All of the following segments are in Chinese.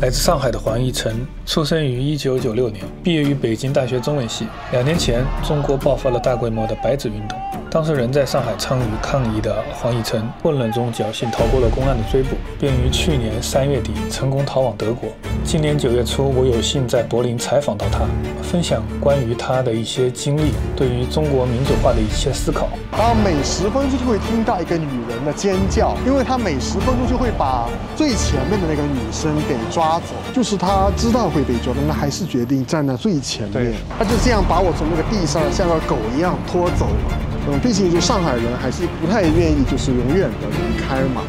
来自上海的黄义成，出生于1996年，毕业于北京大学中文系。2年前，中国爆发了大规模的白纸运动。当时人在上海参与抗议的黄义成，混乱中侥幸逃过了公安的追捕，并于去年3月底成功逃往德国。今年9月初，我有幸在柏林采访到他，分享关于他的一些经历，对于中国民主化的一些思考。他每10分钟就会听到一个女人的尖叫，因为他每10分钟就会把最前面的那个女生给抓走，就是他知道会被抓，但他还是决定站在最前面。他就这样把我从那个地上像个狗一样拖走了。毕竟就上海人还是不太愿意就是永远的离开嘛，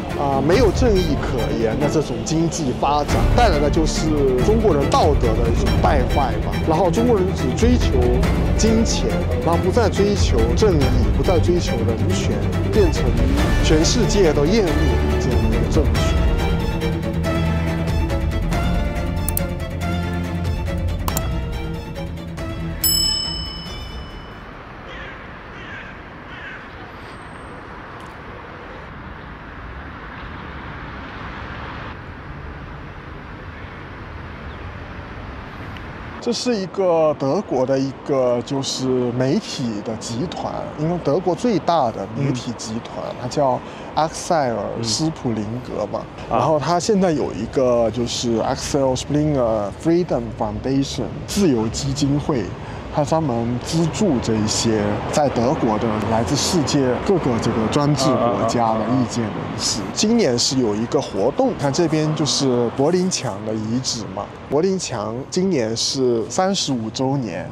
没有正义可言的这种经济发展带来的就是中国人道德的一种败坏吧。然后中国人只追求金钱，然后不再追求正义，不再追求人权，变成全世界都厌恶的这样的一个政权。这是一个德国的一个就是媒体的集团，因为德国最大的媒体集团，它叫阿克塞尔斯普林格嘛。然后它现在有一个就是 Axel Springer Freedom Foundation 自由基金会。它专门资助这一些在德国的来自世界各个这个专制国家的意见人士。今年是有一个活动，看这边就是柏林墙的遗址嘛。柏林墙今年是35周年，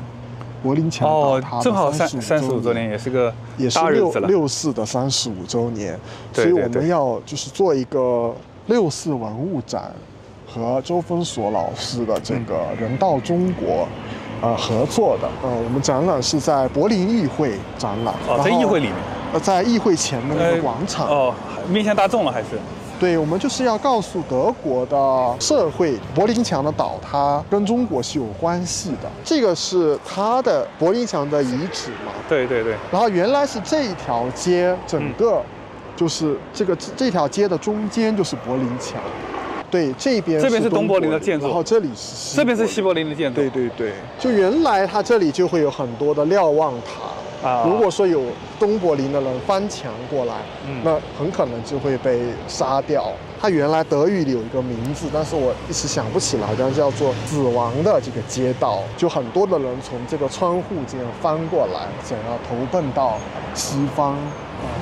柏林墙倒塌正好35周年，也是个大日子了。也是6·4的35周年，所以我们要就是做一个6·4文物展，和周峰所老师的这个人道中国。合作的，我们展览是在柏林议会展览，在议会里面，在议会前面那个广场，面向大众了还是？对，我们就是要告诉德国的社会，柏林墙的倒塌跟中国是有关系的。这个是它的柏林墙的遗址嘛？对。然后原来是这一条街，整个就是这条街的中间就是柏林墙。对，这边是东柏林的建筑，然后这里是这边是西柏林的建筑。对，就原来它这里就会有很多的瞭望塔如果说有东柏林的人翻墙过来，那很可能就会被杀掉。它原来德语里有一个名字，但是我一时想不起来，好像叫做“死亡的这个街道”，就很多的人从这个窗户这样翻过来，想要投奔到西方，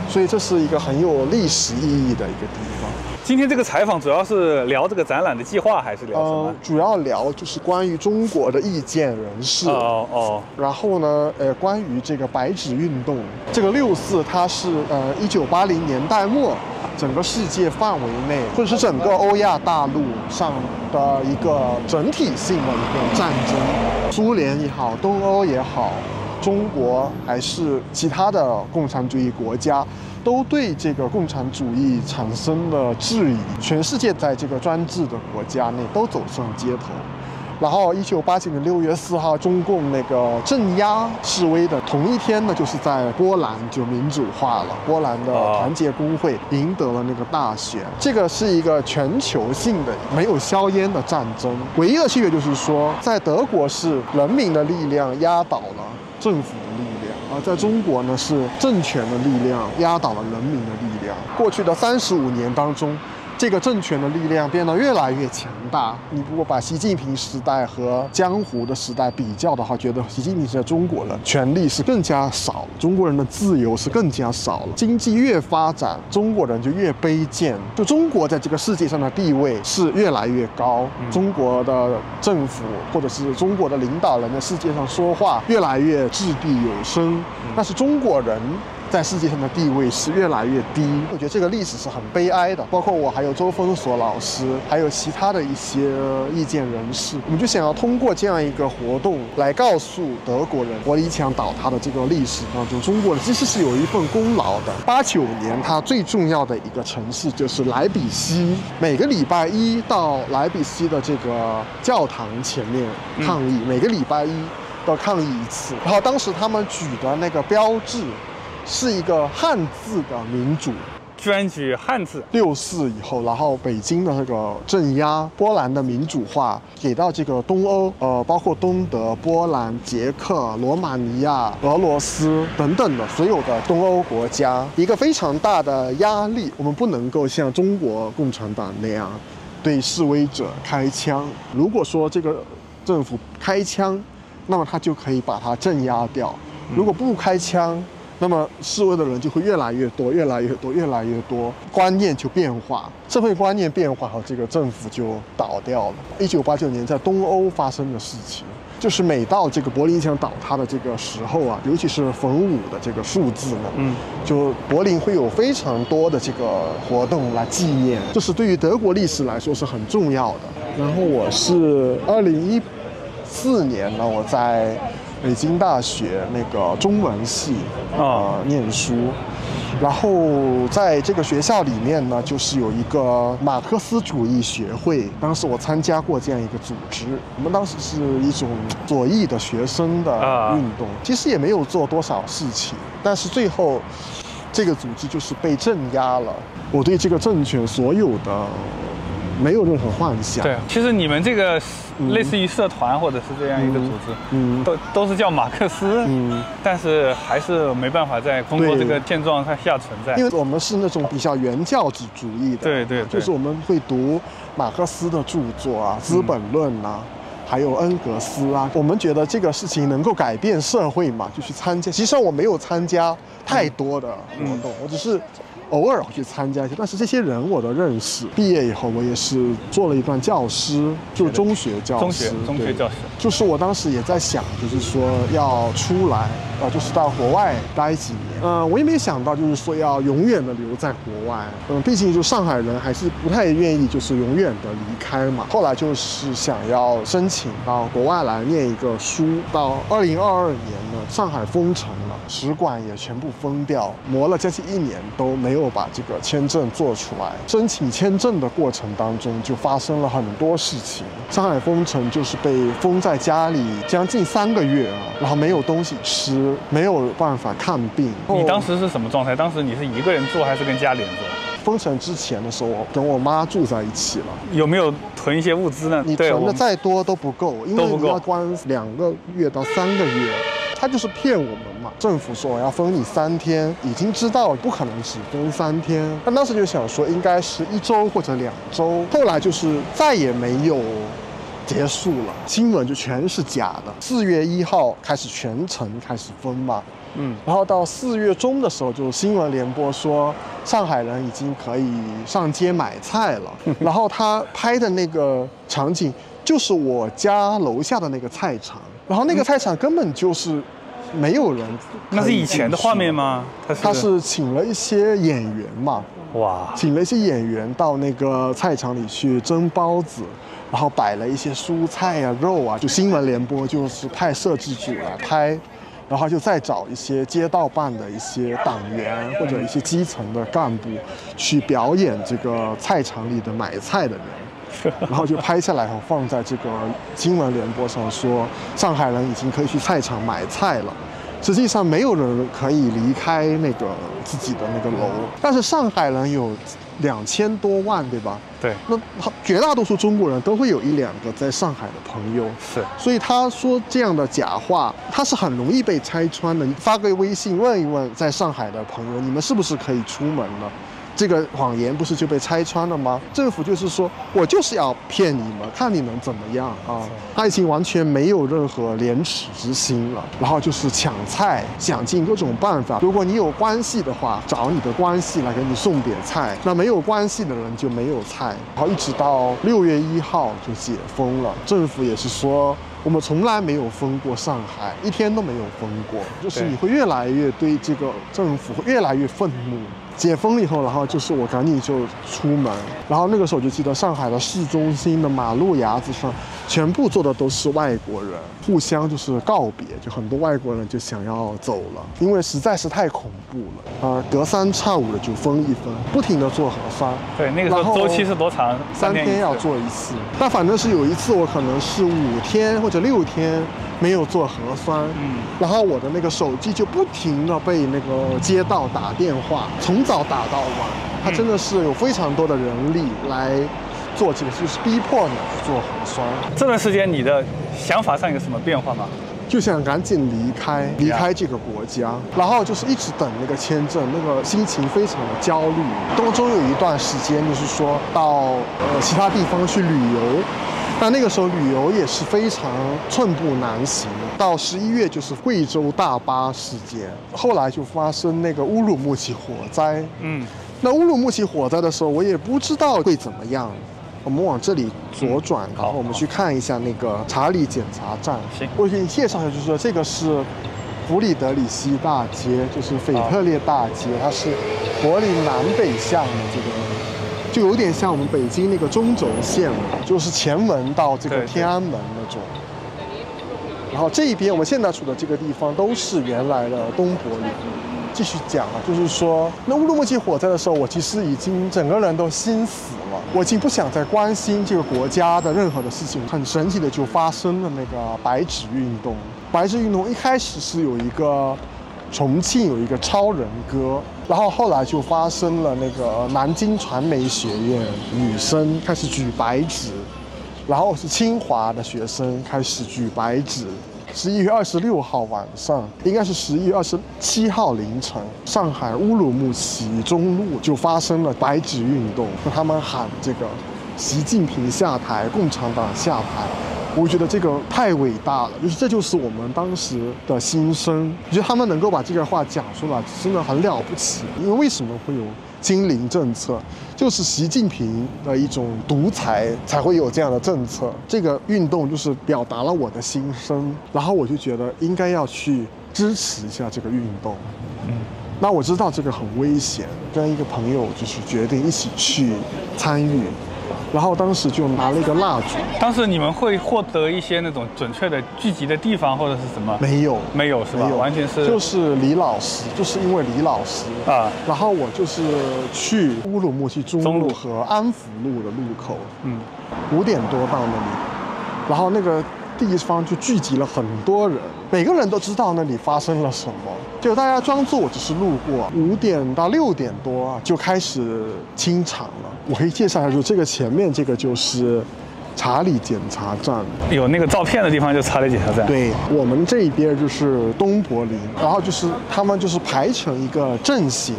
所以这是一个很有历史意义的一个地方。今天这个采访主要是聊这个展览的计划，还是聊什么？主要聊就是关于中国的意见人士。然后呢，关于这个白纸运动，这个6·4它是1980年代末，整个世界范围内，或者是整个欧亚大陆上的一个整体性的一个战争。苏联也好，东欧也好，中国还是其他的共产主义国家。都对这个共产主义产生了质疑，全世界在这个专制的国家内都走上街头。然后1989年6月4号，中共那个镇压示威的同一天呢，就是在波兰就民主化了，波兰的团结工会赢得了那个大选。这个是一个全球性的没有硝烟的战争。唯一的区别就是说，在德国是人民的力量压倒了政府的力量。而在中国呢，是政权的力量压倒了人民的力量。过去的35年当中，这个政权的力量变得越来越强大。你如果把习近平时代和江湖的时代比较的话，觉得习近平时代中国人权力是更加少，中国人的自由是更加少了。经济越发展，中国人就越卑贱。就中国在这个世界上的地位是越来越高，中国的政府或者是中国的领导人在世界上说话越来越掷地有声，但是中国人在世界上的地位是越来越低。我觉得这个历史是很悲哀的。包括我，还有周峰所老师，还有其他的一些意见人士，我们就想要通过这样一个活动来告诉德国人，柏林墙倒塌的这个历史当中，中国人其实是有一份功劳的。89年，它最重要的一个城市就是莱比锡，每个礼拜一到莱比锡的这个教堂前面抗议，每个礼拜一都抗议一次。然后当时他们举的那个标志是一个汉字的民主，居然举汉字。64以后，然后北京的这个镇压，波兰的民主化，给到这个东欧，包括东德、波兰、捷克、罗马尼亚、俄罗斯等等的所有的东欧国家一个非常大的压力。我们不能够像中国共产党那样对示威者开枪。如果说这个政府开枪，那么他就可以把它镇压掉；如果不开枪，那么示威的人就会越来越多，越来越多，越来越多，观念就变化，社会观念变化后，这个政府就倒掉了。1989年在东欧发生的事情，就是每到这个柏林墙倒塌的这个时候啊，尤其是逢5的这个数字呢，就柏林会有非常多的这个活动来纪念，这是对于德国历史来说是很重要的。然后我是2014年呢，我在北京大学那个中文系念书，然后在这个学校里面呢，就是有一个马克思主义学会，当时我参加过这样一个组织。我们当时是一种左翼的学生的运动，其实也没有做多少事情，但是最后这个组织就是被镇压了。我对这个政权所有的没有任何幻想。对，其实你们这个类似于社团或者是这样一个组织，都是叫马克思，但是还是没办法在中国这个现状下存在，因为我们是那种比较原教旨主义的，对，就是我们会读马克思的著作啊，《资本论》啊。还有恩格斯啊，我们觉得这个事情能够改变社会嘛，就去参加。其实我没有参加太多的活动，我只是偶尔会去参加一些。但是这些人我都认识。毕业以后，我也是做了一段教师，就是中学教师。中学教师。就是我当时也在想，就是说要出来，就是到国外待几年。我也没想到，就是说要永远的留在国外。毕竟就上海人还是不太愿意，就是永远的离开嘛。后来就是想要申请到国外来念一个书。到2022年呢，上海封城了，使馆也全部封掉，磨了将近1年都没有把这个签证做出来。申请签证的过程当中，就发生了很多事情。上海封城就是被封在家里将近3个月啊，然后没有东西吃，没有办法看病。你当时是什么状态？当时你是一个人住还是跟家里人住？封城之前的时候，我跟我妈住在一起了。有没有囤一些物资呢？你囤的再多都不够，因为你要关2个月到3个月。他就是骗我们嘛，政府说我要封你3天，已经知道不可能只封3天。但当时就想说应该是1周或者2周，后来就是再也没有结束了，新闻就全是假的。4月1号开始全城开始封嘛，然后到4月中的时候，就新闻联播说上海人已经可以上街买菜了。然后他拍的那个场景就是我家楼下的那个菜场，然后那个菜场根本就是没有人。那是以前的画面吗？他是请了一些演员嘛，哇，请了一些演员到那个菜场里去蒸包子。然后摆了一些蔬菜啊、肉啊，就新闻联播就是派摄制组来拍，然后就再找一些街道办的一些党员或者一些基层的干部去表演这个菜场里的买菜的人，然后就拍下来后放在这个新闻联播上说，上海人已经可以去菜场买菜了。实际上没有人可以离开那个自己的那个楼，但是上海人有2000多万，对吧？对，那绝大多数中国人都会有1-2个在上海的朋友，是，所以他说这样的假话，他是很容易被拆穿的。你发个微信问一问在上海的朋友，你们是不是可以出门了？这个谎言不是就被拆穿了吗？政府就是说我就是要骗你们，看你们怎么样啊！他已经完全没有任何廉耻之心了，然后就是抢菜，想尽各种办法。如果你有关系的话，找你的关系来给你送点菜；那没有关系的人就没有菜。然后一直到6月1号就解封了，政府也是说我们从来没有封过上海，1天都没有封过。就是你会越来越对这个政府会越来越愤怒。解封了以后，然后就是我赶紧就出门，然后那个时候就记得上海的市中心的马路牙子上，全部坐的都是外国人，互相就是告别，就很多外国人就想要走了，因为实在是太恐怖了隔3差5的就封一封，不停的做核酸。对，那个时候周期是多长？3天要做1次。但反正是有一次我可能是5天或者6天没有做核酸，然后我的那个手机就不停的被那个街道打电话，从早打到晚。它真的是有非常多的人力来做这个，就是逼迫你去做核酸。这段时间你的想法上有什么变化吗？就想赶紧离开这个国家，然后就是一直等那个签证，那个心情非常的焦虑。当中有一段时间就是说到其他地方去旅游，但那个时候旅游也是非常寸步难行。到11月就是贵州大巴事件，后来就发生那个乌鲁木齐火灾。那乌鲁木齐火灾的时候，我也不知道会怎么样。我们往这里左转，然后我们去看一下那个查理检查站。行，我给你介绍一下，就是说这个是弗里德里希大街，就是腓特烈大街，它是柏林南北向的这个，就有点像我们北京那个中轴线，就是前门到这个天安门那种。然后这一边我们现在处的这个地方都是原来的东柏林。继续讲了，就是说，那乌鲁木齐火灾的时候，我其实已经整个人都心死了，我已经不想再关心这个国家的任何的事情。很神奇的就发生了那个白纸运动。白纸运动一开始是有一个重庆有一个超人歌，然后后来就发生了那个南京传媒学院女生开始举白纸，然后是清华的学生开始举白纸。11月26号晚上，应该是11月27号凌晨，上海乌鲁木齐中路就发生了白纸运动，他们喊这个习近平下台，共产党下台。我觉得这个太伟大了，就是这就是我们当时的心声。我觉得他们能够把这个话讲出来，真的很了不起。因为为什么会有清零政策，就是习近平的一种独裁才会有这样的政策。这个运动就是表达了我的心声，然后我就觉得应该要去支持一下这个运动。那我知道这个很危险，跟一个朋友就是决定一起去参与。然后当时就拿了一个蜡烛。当时你们会获得一些那种准确的聚集的地方或者是什么？没有是吧？完全是就是李老师，就是因为李老师啊，然后我就是去乌鲁木齐中路和安福路的路口，5点多到那里，然后那个地方就聚集了很多人，每个人都知道那里发生了什么，就大家装作我只是路过。5点到6点多就开始清场了。我可以介绍一下，就这个前面这个就是查理检查站，有那个照片的地方就查理检查站。对，我们这一边就是东柏林，然后就是他们就是排成一个阵型，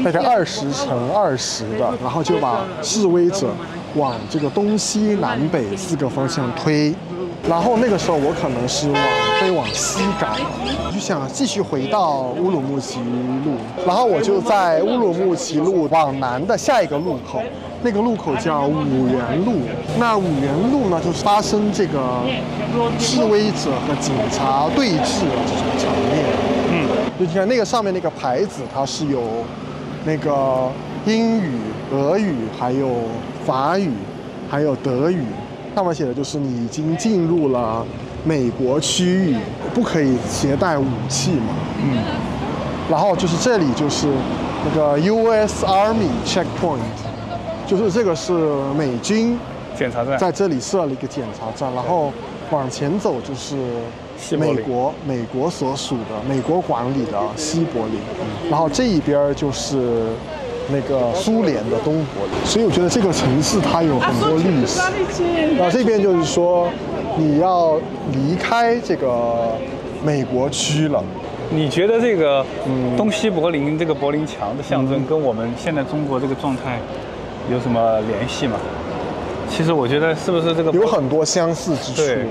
大概20乘20的，然后就把示威者往这个东西南北4个方向推。然后那个时候我可能是往西赶了，我就想继续回到乌鲁木齐路，然后我就在乌鲁木齐路往南的下一个路口，那个路口叫五原路。那五原路呢，就是发生这个示威者和警察对峙的这种场面。就你看那个上面那个牌子，它是有那个英语、俄语，还有法语，还有德语。上面写的就是你已经进入了美国区域，不可以携带武器嘛。然后就是这里就是那个 US Army Checkpoint， 就是这个是美军检查站，在这里设了一个检查站，然后往前走就是美国所属的美国管理的西柏林，然后这一边就是那个苏联的东柏林。所以我觉得这个城市它有很多历史。然后这边就是说你要离开这个美国区了。你觉得这个东西柏林这个柏林墙的象征跟我们现在中国这个状态有什么联系吗？其实我觉得是不是这个有很多相似之处。对，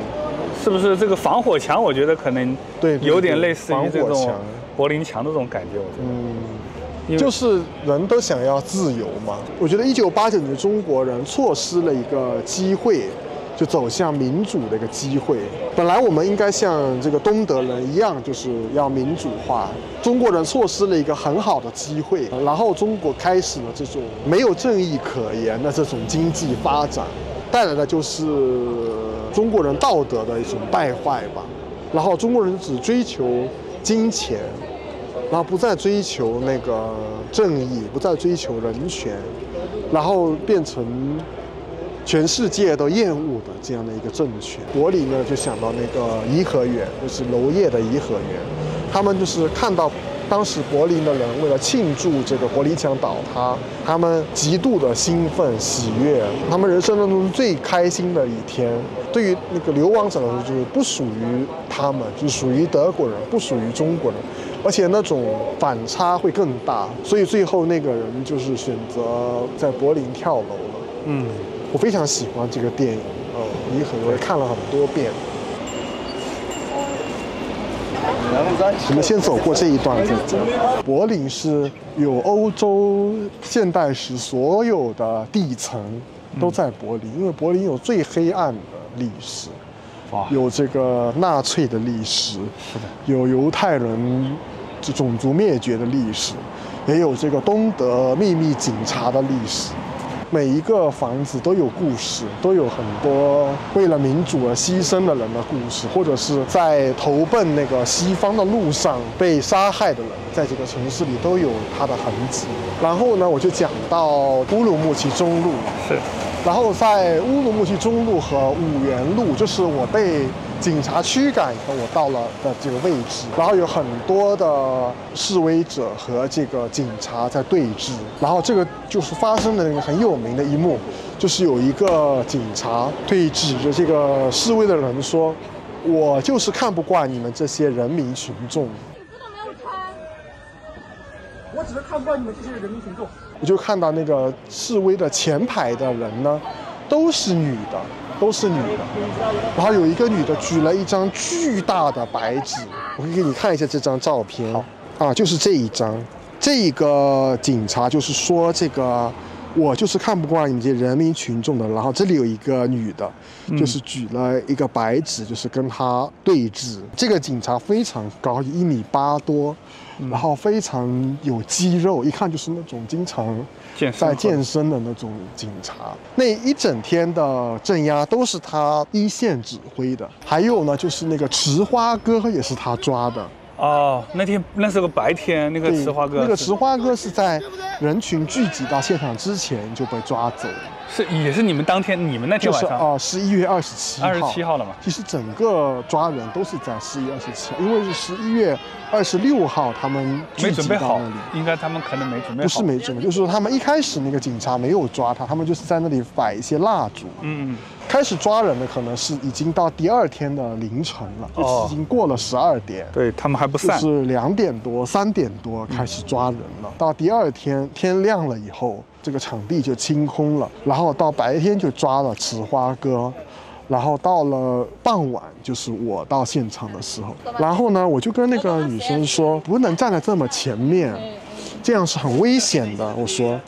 是不是这个防火墙？我觉得可能有点类似于这种柏林墙的这种感觉。我觉得，就是人都想要自由嘛。我觉得1989年中国人错失了一个机会，就走向民主的一个机会。本来我们应该像这个东德人一样，就是要民主化。中国人错失了一个很好的机会，然后中国开始了这种没有正义可言的这种经济发展，带来的就是中国人道德的一种败坏吧。然后中国人只追求金钱，然后不再追求那个正义，不再追求人权，然后变成全世界都厌恶的这样的一个政权。柏林呢，就想到那个颐和园，就是娄烨的颐和园，他们就是看到当时柏林的人为了庆祝这个柏林墙倒塌，他们极度的兴奋喜悦，他们人生当中最开心的一天。对于那个流亡者来说，就是不属于他们，就是属于德国人，不属于中国人，而且那种反差会更大。所以最后那个人就是选择在柏林跳楼了。我非常喜欢这个电影，我也看了很多遍。我们先走过这一段再讲。柏林是有欧洲现代史所有的地层都在柏林，因为柏林有最黑暗的历史，有这个纳粹的历史，有犹太人种族灭绝的历史，也有这个东德秘密警察的历史。每一个房子都有故事，都有很多为了民主而牺牲的人的故事，或者是在投奔那个西方的路上被杀害的人，在这个城市里都有他的痕迹。然后呢，我就讲到乌鲁木齐中路，然后在乌鲁木齐中路和五原路，就是我被警察驱赶以后，我到了的这个位置，然后有很多的示威者和这个警察在对峙，然后这个就是发生的那个很有名的一幕，就是有一个警察对指着这个示威的人说：“我就是看不惯你们这些人民群众。”我只是看不惯你们这些人民群众。我就看到那个示威的前排的人呢，都是女的。然后有一个女的举了一张巨大的白纸，我可以给你看一下这张照片啊，就是这一张。这个警察就是说这个。我就是看不惯你们这些人民群众的，然后这里有一个女的，就是举了一个白纸，就是跟他对峙。这个警察非常高，1.8米多，然后非常有肌肉，一看就是那种经常在健身的那种警察。那一整天的镇压都是他一线指挥的，还有呢，就是那个池花哥也是他抓的。那天那是个白天，那个池花哥，那个池花哥是在人群聚集到现场之前就被抓走了。也是你们当天，你们那天晚上11月27号了嘛？其实整个抓人都是在11月27号，因为是11月26号他们没准备好，应该他们可能没准备好。不是没准备，就是说他们一开始那个警察没有抓他，他们就是在那里摆一些蜡烛。开始抓人的可能是已经到第二天的凌晨了，就是已经过了12点。对他们还不散，就是2点多、3点多开始抓人了。到第二天天亮了以后，这个场地就清空了，然后到白天就抓了池花哥，然后到了傍晚，就是我到现场的时候，然后呢，我就跟那个女生说，不能站在这么前面，这样是很危险的。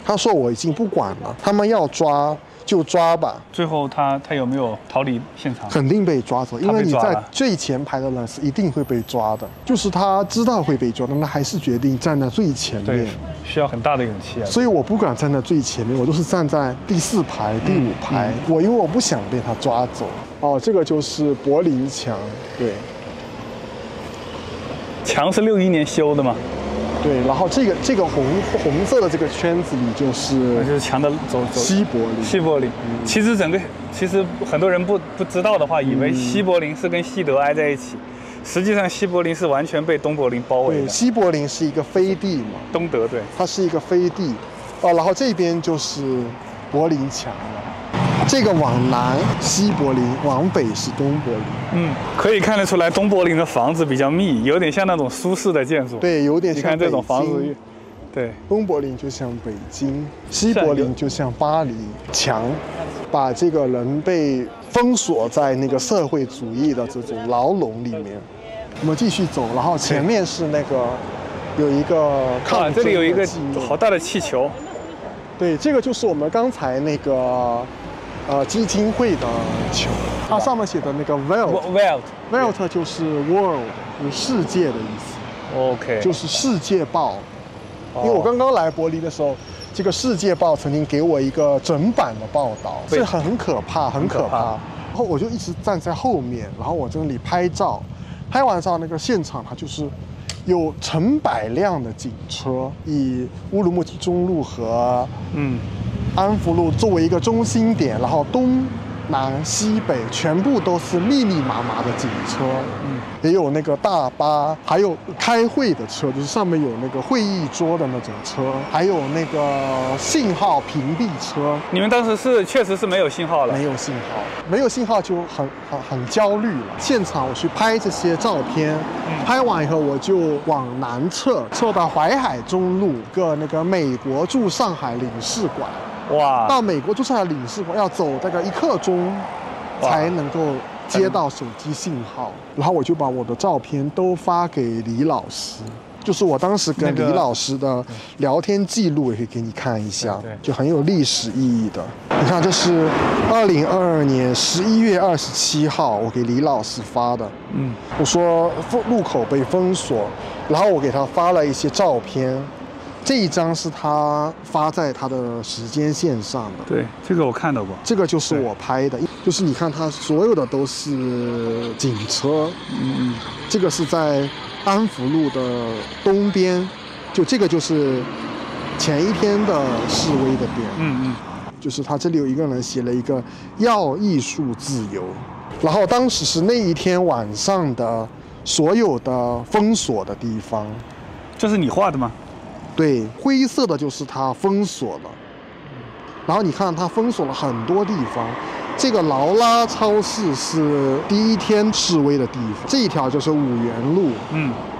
她说我已经不管了，他们要抓就抓吧。最后他有没有逃离现场？肯定被抓走，因为你在最前排的人是一定会被抓的。就是他知道会被抓，但他还是决定站在最前面。对，需要很大的勇气啊。所以我不敢站在最前面，我都是站在第4排、第5排。因为我不想被他抓走。这个就是柏林墙，对。墙是61年修的吗？对，然后这个红色的这个圈子里就是墙的西柏林。其实很多人不知道的话，以为西柏林是跟西德挨在一起，实际上西柏林是完全被东柏林包围的。对，西柏林是一个飞地嘛，东德对，它是一个飞地。然后这边就是柏林墙了。这个往南西柏林，往北是东柏林。可以看得出来，东柏林的房子比较密，有点像那种苏式的建筑。对，有点像。你看这种房子，对。东柏林就像北京，西柏林就像巴黎。墙把这个人被封锁在那个社会主义的这种牢笼里面。我们继续走，然后前面是那个有一个抗争的纪念。这里有一个好大的气球。对，这个就是我们刚才那个基金会的球，它上面写的那个 Welt 就是 world， 就是世界的意思。OK， 就是世界报。因为我刚刚来柏林的时候，这个世界报曾经给我一个整版的报道，是很可怕，很可怕。然后我就一直站在后面，然后我在那里拍照，拍完照那个现场它就是有成百辆的警车，以乌鲁木齐中路和安福路作为一个中心点，然后东南西北全部都是密密麻麻的警车，也有那个大巴，还有开会的车，就是上面有那个会议桌的那种车，还有那个信号屏蔽车。你们当时确实是没有信号了，没有信号，没有信号就很焦虑了。现场我去拍这些照片，拍完以后我就往南撤到淮海中路个那个美国驻上海领事馆。哇！到美国驻上海领事馆要走大概1刻钟才能够接到手机信号，然后我就把我的照片都发给李老师。就是我当时跟李老师的聊天记录，也可以给你看一下，就很有历史意义的。你看，这是2022年11月27号，我给李老师发的。我说路口被封锁，然后我给他发了一些照片。这一张是他发在他的时间线上的。对，这个我看到过。这个就是我拍的，就是你看他所有的都是警车。这个是在安福路的东边，就这个就是前一天的示威的点。就是他这里有一个人写了一个要艺术自由，然后当时是那一天晚上的所有的封锁的地方。这是你画的吗？对，灰色的就是它封锁了，然后你看它封锁了很多地方。这个劳拉超市是第一天示威的地方，这一条就是五原路，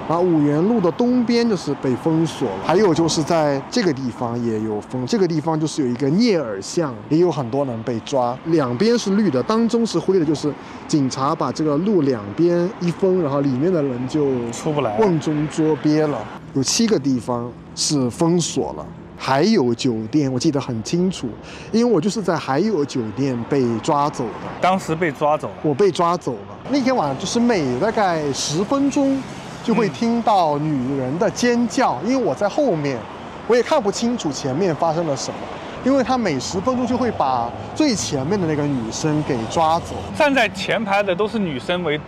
然后五原路的东边就是被封锁了，还有就是在这个地方也有封，这个地方就是有一个聂耳巷，也有很多人被抓，两边是绿的，当中是灰的，就是警察把这个路两边一封，然后里面的人就出不来，瓮中捉鳖了。有7个地方是封锁了。还有酒店，我记得很清楚，因为我就是在还有酒店被抓走的。当时被抓走了，我被抓走了。那天晚上就是每大概10分钟就会听到女人的尖叫，因为我在后面，我也看不清楚前面发生了什么，因为他每10分钟就会把最前面的那个女生给抓走。站在前排的都是女生为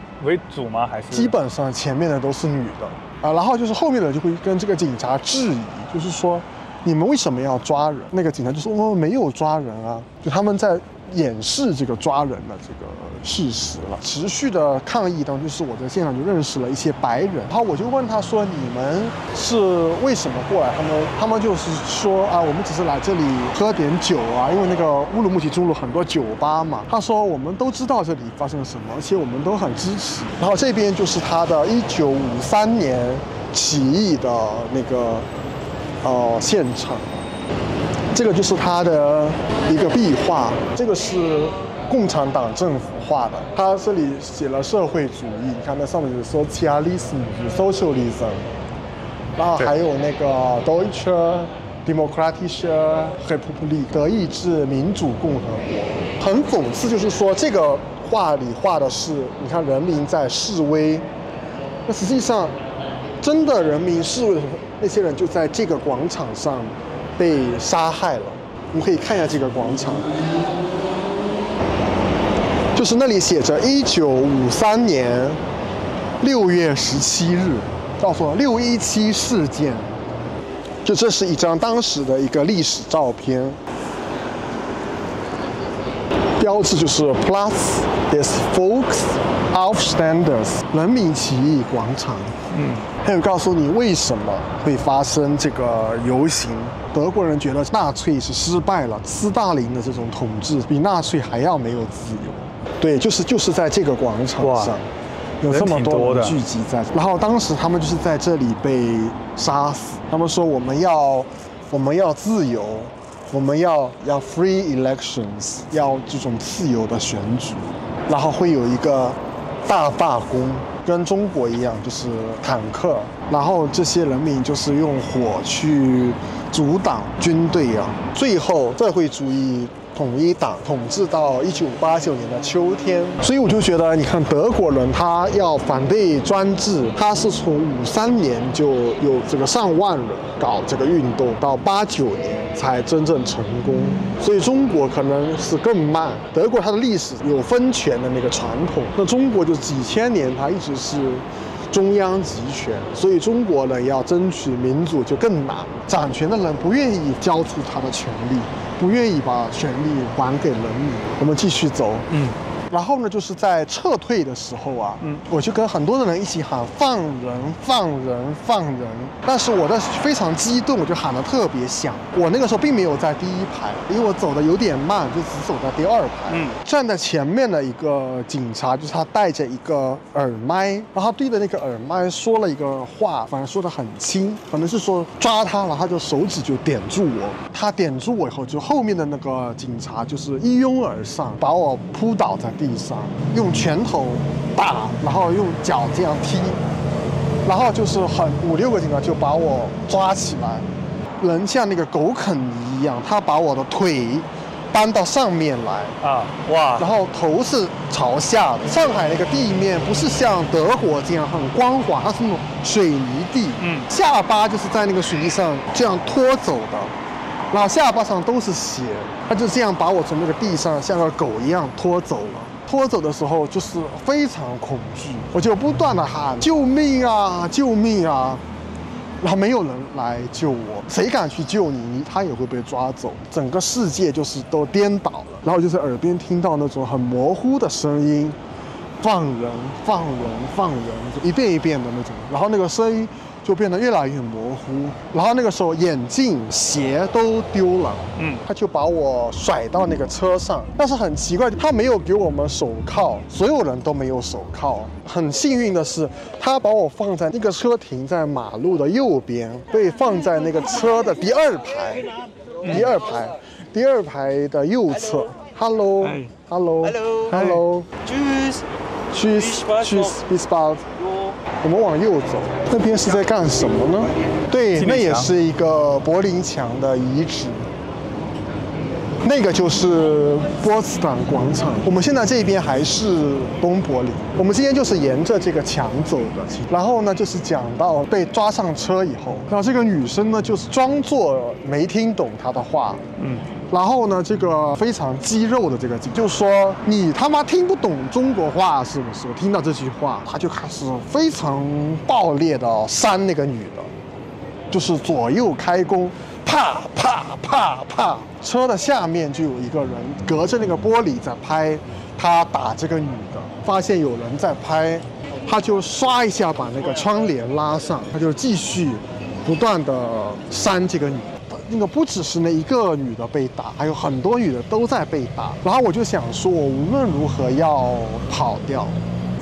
主吗？还是基本上前面的都是女的啊，然后就是后面的就会跟这个警察质疑，就是说。你们为什么要抓人？那个警察就说我们没有抓人啊，就他们在掩饰这个抓人的这个事实了。持续的抗议当中，就是我在现场就认识了一些白人，然后我就问他说：“你们是为什么过来？”他们就是说啊，我们只是来这里喝点酒啊，因为那个乌鲁木齐中路很多酒吧嘛。他说我们都知道这里发生了什么，而且我们都很支持。然后这边就是他的1953年起义的那个。现场，这个就是他的一个壁画，这个是共产党政府画的，他这里写了社会主义，你看那上面有 socialism， 然后还有那个 Deutsche Demokratische Republik 德意志民主共和国。很讽刺，就是说这个画里画的是，你看人民在示威，那实际上真的人民示威的时候。那些人就在这个广场上被杀害了。我们可以看一下这个广场，就是那里写着1953年6月17日，告诉我617事件。就这是一张当时的一个历史照片，标志就是 Platz des Volksaufstandes 人民起义广场。还有告诉你为什么会发生这个游行。德国人觉得纳粹是失败了，斯大林的这种统治比纳粹还要没有自由。对，就是在这个广场上，有这么多人聚集在这。然后当时他们就是在这里被杀死。他们说我们要自由，我们要 free elections， 要这种自由的选举，然后会有一个大罢工。跟中国一样，就是坦克，然后这些人民就是用火去阻挡军队啊。最后，社会主义统一党统治到1989年的秋天，所以我就觉得，你看德国人他要反对专制，他是从53年就有这个上万人搞这个运动，到89年才真正成功。所以中国可能是更慢。德国它的历史有分权的那个传统，那中国就几千年它一直是中央集权，所以中国人要争取民主就更难。掌权的人不愿意交出他的权利，不愿意把权利还给人民。我们继续走，然后呢，就是在撤退的时候啊，我就跟很多的人一起喊放人，放人，放人。但是我非常激动，我就喊得特别响。我那个时候并没有在第一排，因为我走的有点慢，就只走在第2排。站在前面的一个警察，就是他戴着一个耳麦，然后他对着那个耳麦说了一个话，反正说得很轻，可能是说抓他，然后他就手指就点住我。他点住我以后，就后面的那个警察就是一拥而上，把我扑倒在地上，用拳头打，然后用脚这样踢，然后就是5、6个警察就把我抓起来，人像那个狗啃泥一样，他把我的腿搬到上面来啊，哇！然后头是朝下的。上海那个地面不是像德国这样很光滑，它是那种水泥地，下巴就是在那个水泥上这样拖走的。然后下巴上都是血，他就这样把我从那个地上像个狗一样拖走了。拖走的时候就是非常恐惧，我就不断的喊救命啊，救命啊！然后没有人来救我，谁敢去救你，他也会被抓走。整个世界就是都颠倒了。然后就在耳边听到那种很模糊的声音，放人，放人，放人，就一遍一遍的那种。然后那个声音就变得越来越模糊，然后那个时候眼镜、鞋都丢了，他就把我甩到那个车上，但是很奇怪，他没有给我们手铐，所有人都没有手铐。很幸运的是，他把我放在那个车停在马路的右边，被放在那个车的第2排，第2排的右侧。Hello，Hello，Hello，Tschüss，Tschüss，Bis bald。我们往右走，那边是在干什么呢？对，那也是一个柏林墙的遗址。那个就是波茨坦广场。我们现在这边还是东柏林。我们今天就是沿着这个墙走的。然后呢，就是讲到被抓上车以后，然后这个女生呢，就是装作没听懂他的话，然后呢，这个非常肌肉的这个就说你他妈听不懂中国话是不是？听到这句话，他就开始非常暴烈的扇那个女的，就是左右开弓，啪啪啪啪。车的下面就有一个人隔着那个玻璃在拍他打这个女的，发现有人在拍，他就刷一下把那个窗帘拉上，他就继续不断的扇这个女的。那个不只是那一个女的被打，还有很多女的都在被打。然后我就想说，我无论如何要跑掉。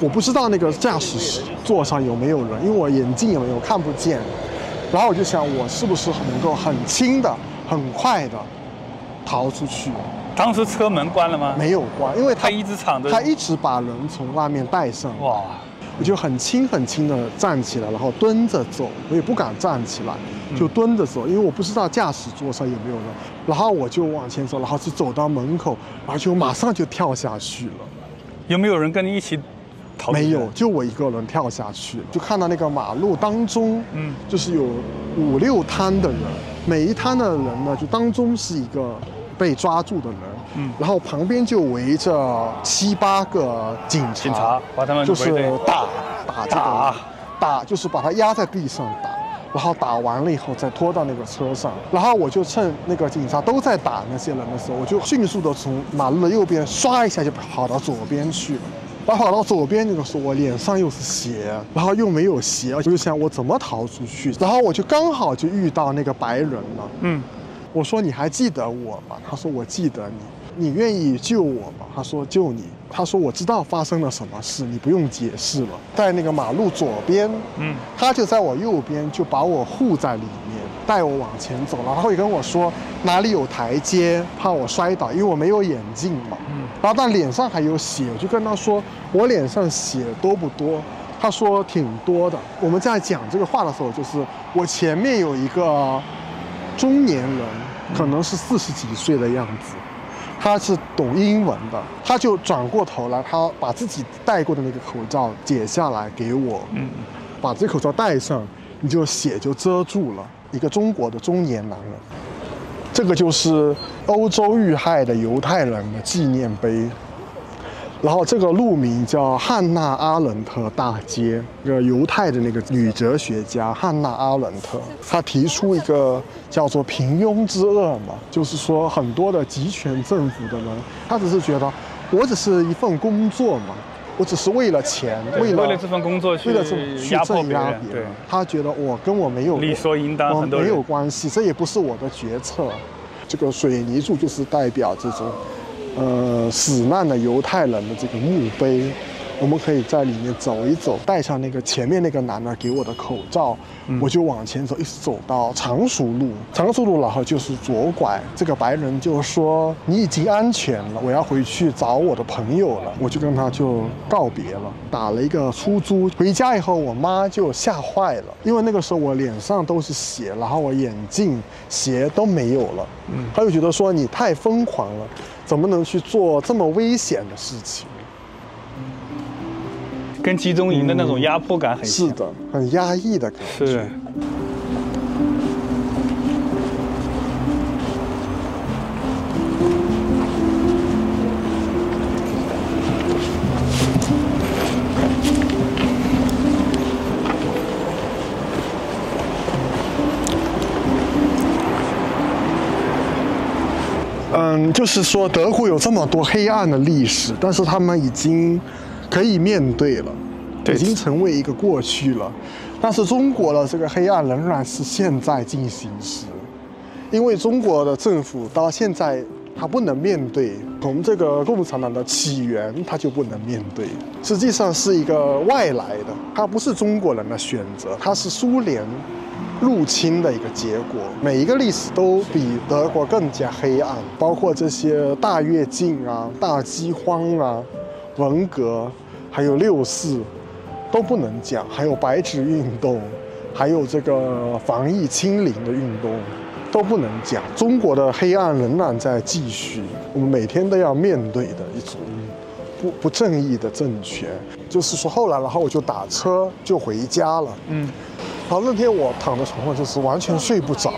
我不知道那个驾驶座上有没有人，因为我眼镜也没有看不见。然后我就想，我是不是能够很轻的、很快的逃出去？当时车门关了吗？没有关，因为他一直敞着，他一直把人从外面带上。哇！我就很轻很轻的站起来，然后蹲着走，我也不敢站起来，就蹲着走，因为我不知道驾驶座上有没有人。然后我就往前走，然后就走到门口，然后就马上就跳下去了。有没有人跟你一起逃？没有，就我一个人跳下去了。就看到那个马路当中，就是有5、6摊的人，每一摊的人呢，就当中是一个被抓住的人。然后旁边就围着7、8个警察，把他们就是打，就是把他压在地上打，然后打完了以后再拖到那个车上。然后我就趁那个警察都在打那些人的时候，我就迅速的从马路的右边刷一下就跑到左边去了。然后跑到左边那个时候，我脸上又是血，然后又没有鞋，我就想我怎么逃出去？然后我就刚好就遇到那个白人了。我说你还记得我吗？他说我记得你。你愿意救我吗？他说救你。他说我知道发生了什么事，你不用解释了。在那个马路左边，他就在我右边，就把我护在里面，带我往前走。然后也跟我说哪里有台阶，怕我摔倒，因为我没有眼镜嘛。然后但脸上还有血，我就跟他说我脸上血多不多？他说挺多的。我们在讲这个话的时候，就是我前面有一个中年人，可能是40几岁的样子。他是懂英文的，他就转过头来，他把自己戴过的那个口罩解下来给我，把这口罩戴上，你就血就遮住了。一个中国的中年男人，这个就是欧洲遇害的犹太人的纪念碑。然后这个路名叫汉娜·阿伦特大街，一个犹太的那个女哲学家汉娜·阿伦特，她提出一个叫做平庸之恶嘛，就是说很多的集权政府的人，他只是觉得我只是一份工作嘛，我只是为了钱，为了这份工作去压迫别人，对，他觉得我跟我没有理所应当，我没有关系，这也不是我的决策。这个水泥柱就是代表这种。死难的犹太人的这个墓碑，我们可以在里面走一走，戴上那个前面那个男的给我的口罩，我就往前走，一直走到常熟路。常熟路然后就是左拐，这个白人就说你已经安全了，我要回去找我的朋友了。我就跟他就告别了，打了一个出租。回家以后，我妈就吓坏了，因为那个时候我脸上都是血，然后我眼镜、鞋都没有了。她就觉得说你太疯狂了。怎么能去做这么危险的事情？跟集中营的那种压迫感很像。是的，很压抑的感觉。是。就是说德国有这么多黑暗的历史，但是他们已经可以面对了，已经成为一个过去了。但是中国的这个黑暗仍然是现在进行时，因为中国的政府到现在他不能面对，从这个共产党的起源他就不能面对，实际上是一个外来的，它不是中国人的选择，它是苏联入侵的一个结果。每一个历史都比德国更加黑暗，包括这些大跃进啊、大饥荒啊、文革，还有6·4都不能讲，还有白纸运动，还有这个防疫清零的运动都不能讲。中国的黑暗仍然在继续，我们每天都要面对的一种不正义的政权。就是说后来，然后我就打车就回家了。然后那天我躺在床上就是完全睡不着。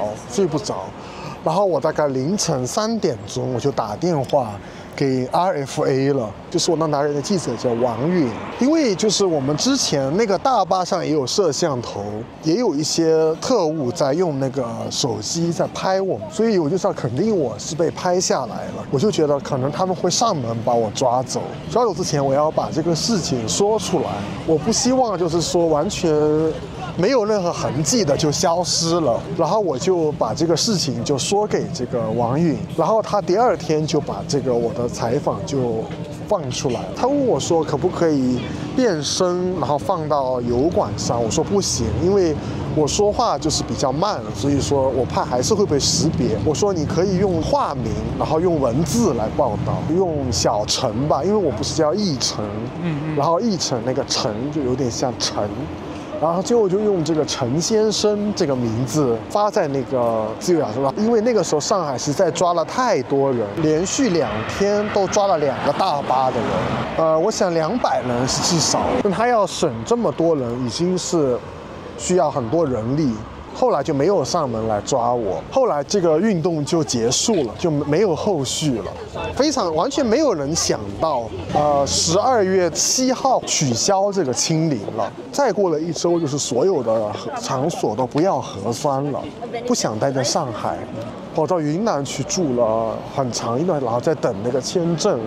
然后我大概凌晨3点钟我就打电话给 RFA 了，就是我那拿人的记者叫王允，因为就是我们之前那个大巴上也有摄像头，也有一些特务在用那个手机在拍我们，所以我就知道肯定我是被拍下来了。我就觉得可能他们会上门把我抓走，抓走之前我要把这个事情说出来，我不希望就是说完全没有任何痕迹的就消失了。然后我就把这个事情就说给这个王允，然后他第2天就把这个我的采访就放出来。他问我说可不可以变声，然后放到油管上。我说不行，因为我说话就是比较慢，所以说我怕还是会被识别。我说你可以用化名，然后用文字来报道，用小陈吧，因为我不是叫奕晨，然后奕晨那个陈就有点像陈。然后最后就用这个陈先生这个名字发在那个自由亚洲上，因为那个时候上海实在抓了太多人，连续2天都抓了2个大巴的人，我想200人是至少，但他要审这么多人，已经是需要很多人力。后来就没有上门来抓我，后来这个运动就结束了，就没有后续了。完全没有人想到，12月7号取消这个清零了，再过了1周，就是所有的场所都不要核酸了，不想待在上海，跑到云南去住了很长一段，然后再等那个签证。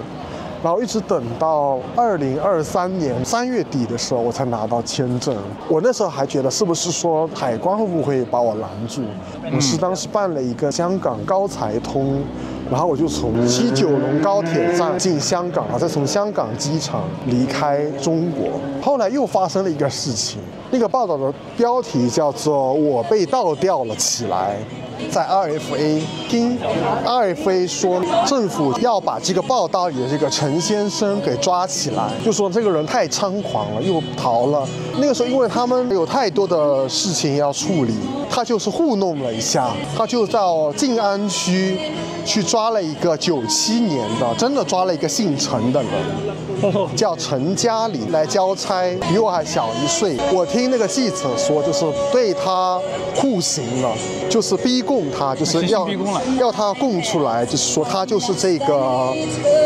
然后一直等到2023年3月底的时候，我才拿到签证。我那时候还觉得是不是说海关会不会把我拦住？我是当时办了一个香港高才通，然后我就从西九龙高铁站进香港，然后再从香港机场离开中国。后来又发生了一个事情，那个报道的标题叫做"我被倒吊了起来"。在 RFA 听 RFA 说，政府要把这个报道里的这个陈先生给抓起来，就说这个人太猖狂了，又逃了。那个时候因为他们有太多的事情要处理，他就是糊弄了一下，他就到静安区去抓了一个97年的，真的抓了一个姓陈的人。叫陈嘉玲来交差，比我还小1岁。我听那个记者说，就是对他酷刑了，就是逼供他，就是要他供出来，就是说他就是这个，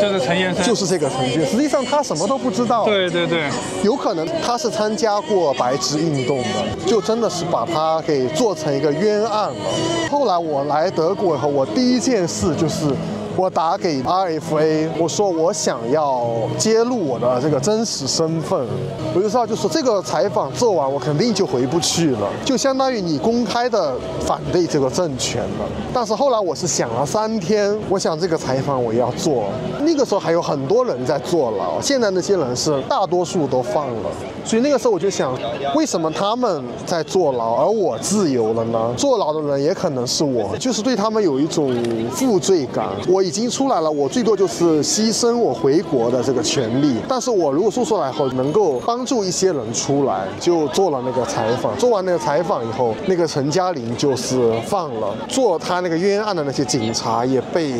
就是陈先生，就是这个陈先生。实际上他什么都不知道。对对对，有可能他是参加过白纸运动的，就真的是把他给做成一个冤案了。后来我来德国以后，我第一件事就是我打给 RFA， 我说我想要揭露我的这个真实身份。我就知道，就是这个采访做完，我肯定就回不去了，就相当于你公开的反对这个政权了。但是后来我是想了3天，我想这个采访我要做。那个时候还有很多人在坐牢，现在那些人是大多数都放了。所以那个时候我就想，为什么他们在坐牢，而我自由了呢？坐牢的人也可能是我，就是对他们有一种负罪感。我已经出来了，我最多就是牺牲我回国的这个权利。但是我如果说出来后，能够帮助一些人出来，就做了那个采访。做完那个采访以后，那个陈嘉玲就是放了，做他那个冤案的那些警察也被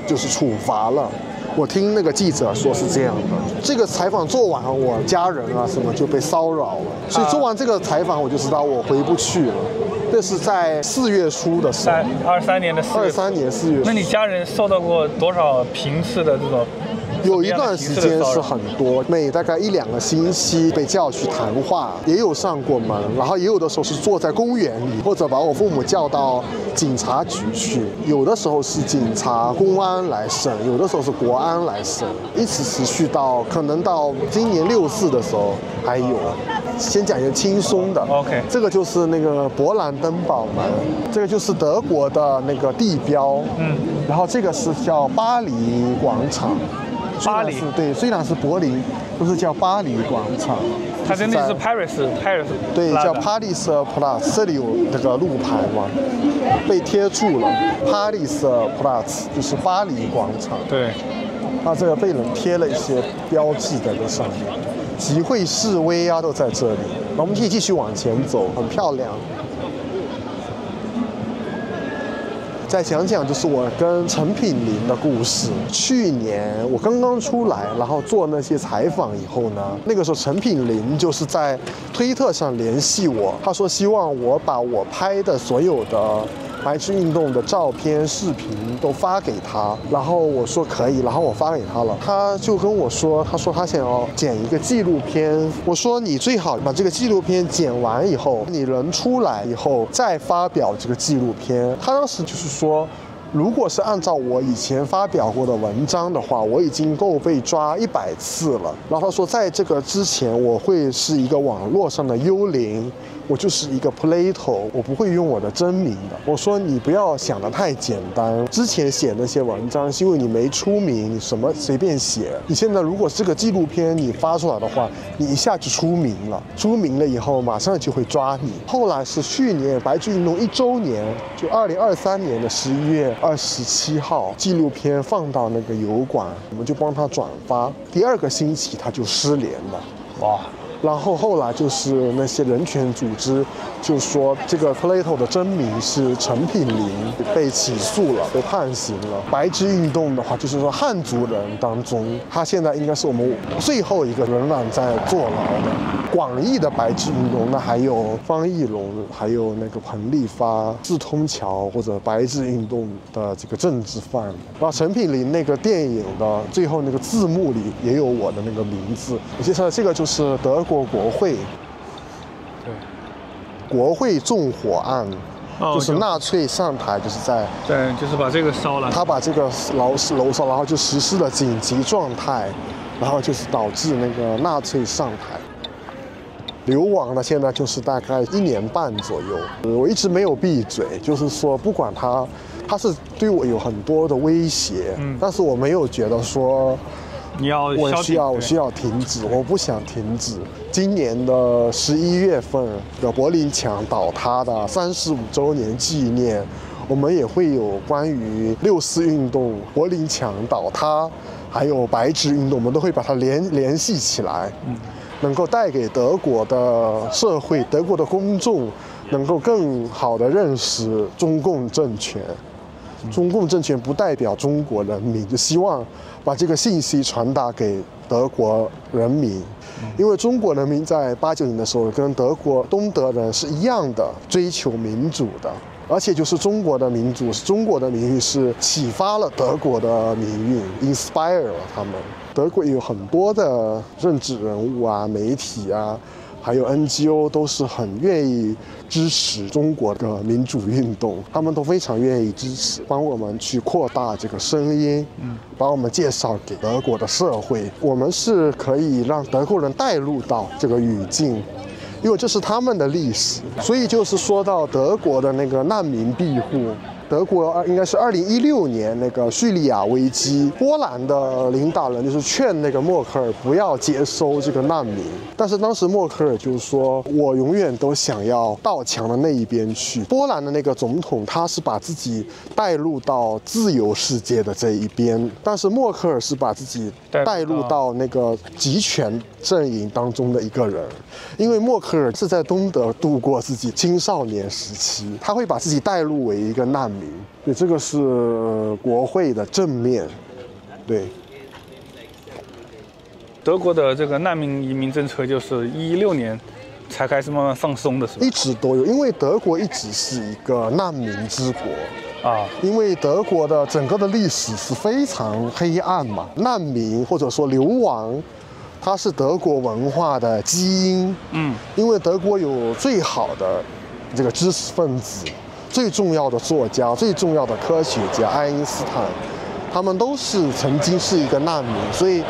就是处罚了。我听那个记者说是这样的。这个采访做完，我家人啊什么就被骚扰了，所以做完这个采访，我就知道我回不去了。这是在4月初的时候，23年的4月。23年4月初。那你家人受到过多少频次的这种？有一段时间是很多，每大概1-2个星期被叫去谈话，也有上过门，然后也有的时候是坐在公园里，或者把我父母叫到警察局去。有的时候是警察、公安来审，有的时候是国安来审，一直持续到可能到今年6·4的时候还有。先讲一个轻松的 ，OK， 这个就是那个勃兰登堡门，这个就是德国的那个地标，然后这个是叫巴黎广场。巴黎对，虽然是柏林，都是叫巴黎广场。它真的是 Paris， 对，叫 Paris Place， 这里有那个路牌嘛，被贴住了 Paris Place， 就是巴黎广场。对，它这个被人贴了一些标志在这上面，集会示威啊都在这里。我们可以继续往前走，很漂亮。再讲讲就是我跟陈品茗的故事。去年我刚刚出来，然后做那些采访以后呢，那个时候陈品茗就是在推特上联系我，他说希望我把我拍的所有的白纸运动的照片、视频都发给他，然后我说可以，然后我发给他了，他就跟我说，他说他想要剪一个纪录片，我说你最好把这个纪录片剪完以后，你人出来以后再发表这个纪录片。他当时就是说，如果是按照我以前发表过的文章的话，我已经够被抓100次了。然后他说，在这个之前，我会是一个网络上的幽灵，我就是一个 Plato， 我不会用我的真名的。我说你不要想得太简单，之前写那些文章是因为你没出名，你什么随便写。你现在如果这个纪录片你发出来的话，你一下就出名了，出名了以后马上就会抓你。后来是去年白纸运动1周年，就2023年的11月27号，纪录片放到那个油管，我们就帮他转发。第2个星期他就失联了，哇！然后后来就是那些人权组织就说这个 Plato 的真名是陈品茗，被起诉了，被判刑了。白纸运动的话，就是说汉族人当中，他现在应该是我们最后一个仍然在坐牢的。广义的白纸运动，那还有方义龙，还有那个彭立发、志通桥或者白纸运动的这个政治犯。然后陈品茗那个电影的最后那个字幕里也有我的那个名字。我记得这个就是德国国会，对，国会纵火案，就是纳粹上台，就是在对，就是把这个烧了。他把这个楼烧，然后就实施了紧急状态，然后就是导致那个纳粹上台。流亡了，现在就是大概1年半左右。我一直没有闭嘴，就是说不管他是对我有很多的威胁，但是我没有觉得说我需要停止，我不想停止。今年的11月份的柏林墙倒塌的35周年纪念，我们也会有关于6·4运动、柏林墙倒塌，还有白纸运动，我们都会把它联系起来。能够带给德国的社会、德国的公众，能够更好地认识中共政权。中共政权不代表中国人民，就希望把这个信息传达给德国人民。因为中国人民在80、90年的时候跟东德人是一样的追求民主的，而且就是中国的民主是中国的名誉是启发了德国的命运 ，inspire 了他们。德国有很多的政治人物啊、媒体啊，还有 NGO 都是很愿意支持中国的民主运动，他们都非常愿意支持，帮我们去扩大这个声音，把我们介绍给德国的社会。我们是可以让德国人带入到这个语境，因为这是他们的历史。所以就是说到德国的那个难民庇护。德国应该是2016年那个叙利亚危机，波兰的领导人就是劝那个默克尔不要接收这个难民，但是当时默克尔就说，我永远都想要到墙的那一边去。波兰的那个总统他是把自己带入到自由世界的这一边，但是默克尔是把自己带入到那个极权阵营当中的一个人，因为默克尔是在东德度过自己青少年时期，他会把自己带入为一个难民。对，这个是国会的正面。对，德国的这个难民移民政策就是2016年才开始慢慢放松的，是吧？一直都有，因为德国一直是一个难民之国啊，因为德国的整个的历史是非常黑暗嘛，难民或者说流亡，它是德国文化的基因。因为德国有最好的这个知识分子。最重要的作家、最重要的科学家爱因斯坦，他们都是曾经是一个难民，所以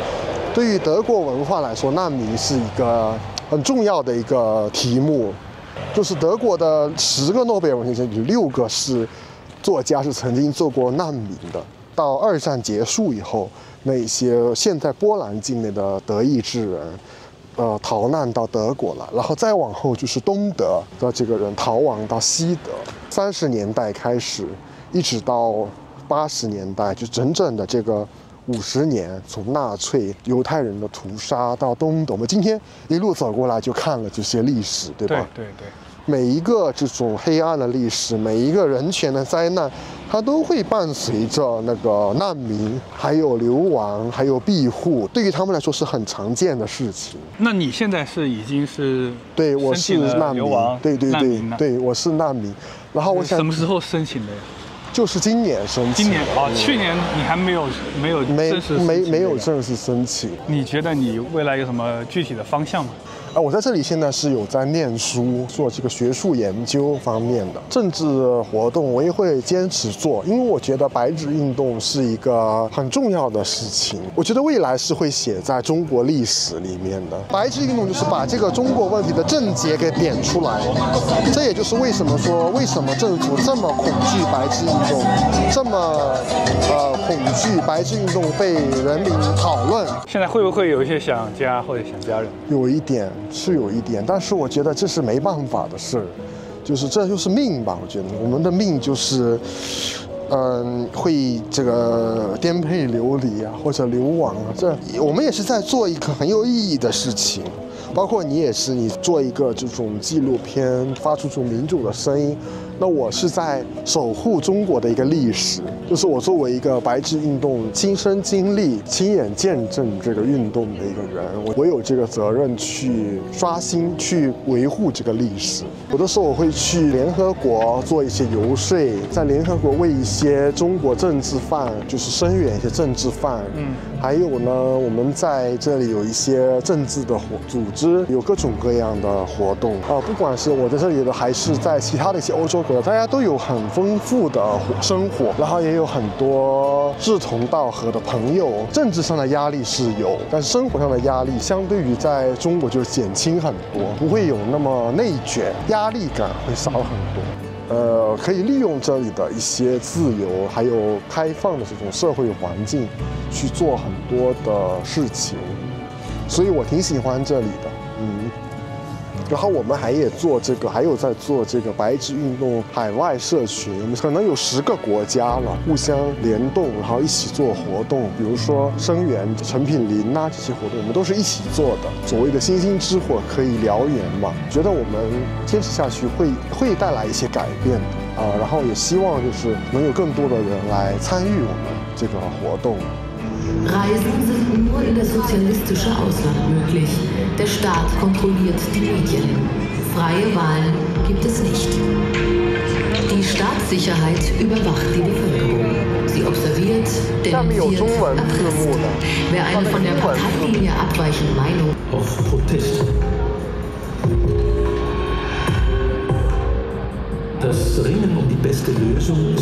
对于德国文化来说，难民是一个很重要的一个题目。就是德国的10个诺贝尔文学奖，有6个是作家是曾经做过难民的。到2战结束以后，那些现在波兰境内的德意志人。逃难到德国了，然后再往后就是东德的这个人逃亡到西德。30年代开始，一直到80年代，就整整的这个50年，从纳粹犹太人的屠杀到东德，我们今天一路走过来就看了这些历史，对吧？对。每一个这种黑暗的历史，每一个人权的灾难，它都会伴随着那个难民，还有流亡，还有庇护，对于他们来说是很常见的事情。那你现在已经是对，我是难民，对，我是难民。然后我想什么时候申请的呀？就是今年申请。今年去年你还没有正式没有正式申请。你觉得你未来有什么具体的方向吗？我在这里现在是有在念书，做这个学术研究方面的政治活动，我也会坚持做，因为我觉得白纸运动是一个很重要的事情。我觉得未来是会写在中国历史里面的。白纸运动就是把这个中国问题的症结给点出来，这也就是为什么政府这么恐惧白纸运动，这么恐惧白纸运动被人民讨论。现在会不会有一些想家或者想家人？有一点，但是我觉得这是没办法的事儿，就是这就是命吧。我觉得我们的命就是，会这个颠沛流离啊，或者流亡啊。这我们也是在做一个很有意义的事情，包括你也是，你做一个这种纪录片，发出这种民主的声音。那我是在守护中国的一个历史，就是我作为一个白纸运动亲身经历、亲眼见证这个运动的一个人，我有这个责任去刷新、去维护这个历史。有的时候我会去联合国做一些游说，在联合国为一些中国政治犯，就是声援一些政治犯。还有呢，我们在这里有一些政治的组织，有各种各样的活动不管是我在这里的，还是在其他的一些欧洲国家，大家都有很丰富的生活，然后也有很多志同道合的朋友。政治上的压力是有，但生活上的压力相对于在中国就减轻很多，不会有那么内卷，压力感会少很多。可以利用这里的一些自由还有开放的这种社会环境去做很多的事情，所以我挺喜欢这里的。然后我们还有在做这个白纸运动海外社群，我们可能有10个国家了，互相联动，然后一起做活动，比如说声援陈品林这些活动，我们都是一起做的。所谓的星星之火可以燎原嘛，觉得我们坚持下去会带来一些改变的然后也希望就是能有更多的人来参与我们这个活动。Reisen sind nur in das sozialistische Ausland möglich. Der Staat kontrolliert die Medien. Freie Wahlen gibt es nicht. Die Staatssicherheit überwacht die Bevölkerung. Sie observiert, denunziert, erpresst. Wer eine von der Parteilinie abweichende Meinung auf Protest. Das Ringen um die beste Lösung